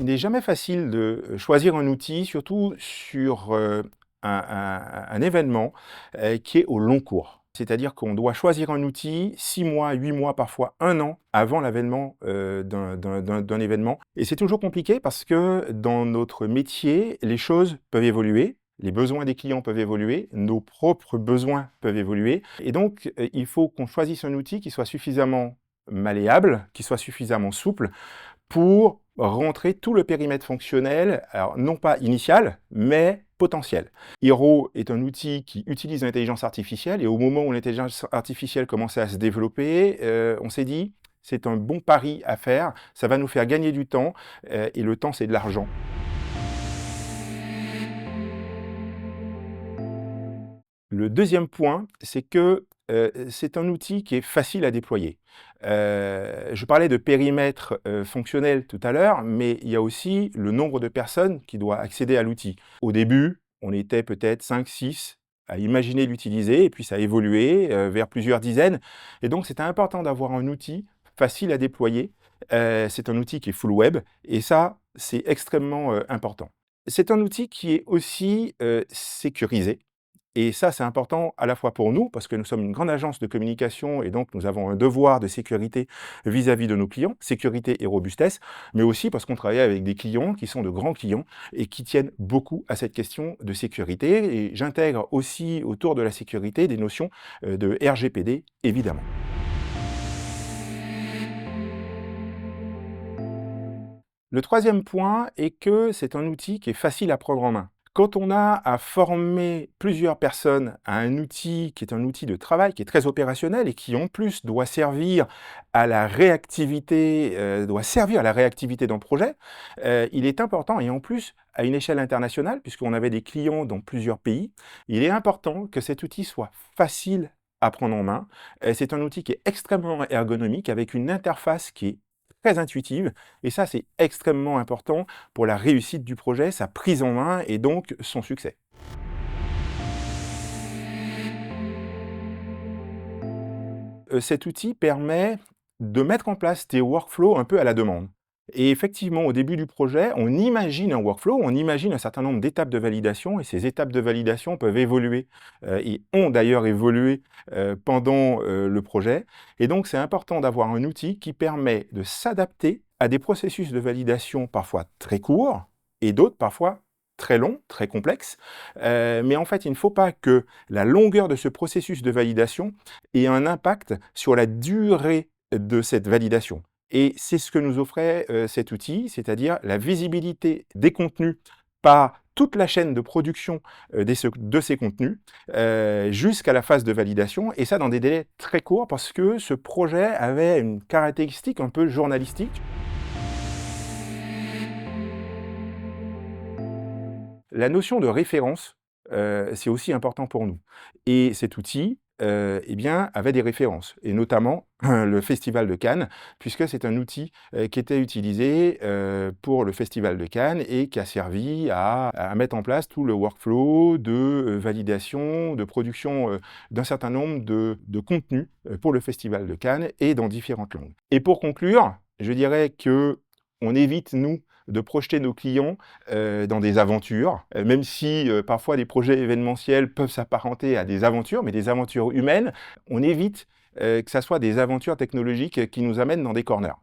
n'est jamais facile de choisir un outil, surtout sur un événement qui est au long cours. C'est-à-dire qu'on doit choisir un outil 6 mois, 8 mois, parfois 1 an avant l'avènement d'un événement. Et c'est toujours compliqué parce que dans notre métier, les choses peuvent évoluer. Les besoins des clients peuvent évoluer, nos propres besoins peuvent évoluer. Et donc, il faut qu'on choisisse un outil qui soit suffisamment malléable, qui soit suffisamment souple pour rentrer tout le périmètre fonctionnel, alors non pas initial, mais potentiel. Hero est un outil qui utilise l'intelligence artificielle, et au moment où l'intelligence artificielle commençait à se développer, on s'est dit, c'est un bon pari à faire, ça va nous faire gagner du temps, et le temps c'est de l'argent. Le deuxième point, c'est que c'est un outil qui est facile à déployer. Je parlais de périmètre fonctionnel tout à l'heure, mais il y a aussi le nombre de personnes qui doivent accéder à l'outil. Au début, on était peut-être 5, 6 à imaginer l'utiliser, et puis ça a évolué vers plusieurs dizaines. Et donc, c'est important d'avoir un outil facile à déployer. C'est un outil qui est full web, et ça, c'est extrêmement important. C'est un outil qui est aussi sécurisé. Et ça, c'est important à la fois pour nous, parce que nous sommes une grande agence de communication et donc nous avons un devoir de sécurité vis-à-vis de nos clients, sécurité et robustesse, mais aussi parce qu'on travaille avec des clients qui sont de grands clients et qui tiennent beaucoup à cette question de sécurité. Et j'intègre aussi autour de la sécurité des notions de RGPD, évidemment. Le troisième point est que c'est un outil qui est facile à prendre en main. Quand on a à former plusieurs personnes à un outil qui est un outil de travail, qui est très opérationnel et qui en plus doit servir à la réactivité, d'un projet, il est important, et en plus à une échelle internationale, puisqu'on avait des clients dans plusieurs pays, il est important que cet outil soit facile à prendre en main. C'est un outil qui est extrêmement ergonomique, avec une interface qui est très intuitive, et ça c'est extrêmement important pour la réussite du projet, sa prise en main et donc son succès. Cet outil permet de mettre en place des workflows un peu à la demande. Et effectivement, au début du projet, on imagine un workflow, on imagine un certain nombre d'étapes de validation, et ces étapes de validation peuvent évoluer, et ont d'ailleurs évolué pendant le projet. Et donc, c'est important d'avoir un outil qui permet de s'adapter à des processus de validation parfois très courts, et d'autres parfois très longs, très complexes. Mais en fait, il ne faut pas que la longueur de ce processus de validation ait un impact sur la durée de cette validation. Et c'est ce que nous offrait cet outil, c'est-à-dire la visibilité des contenus par toute la chaîne de production de ces contenus jusqu'à la phase de validation, et ça dans des délais très courts parce que ce projet avait une caractéristique un peu journalistique. La notion de référence, c'est aussi important pour nous. Et cet outil, eh bien, avait des références, et notamment le Festival de Cannes, puisque c'est un outil qui était utilisé pour le Festival de Cannes et qui a servi à mettre en place tout le workflow de validation, de production d'un certain nombre de contenus pour le Festival de Cannes et dans différentes langues. Et pour conclure, je dirais que on évite, nous, de projeter nos clients dans des aventures, même si parfois des projets événementiels peuvent s'apparenter à des aventures, mais des aventures humaines, on évite que ça soit des aventures technologiques qui nous amènent dans des corners.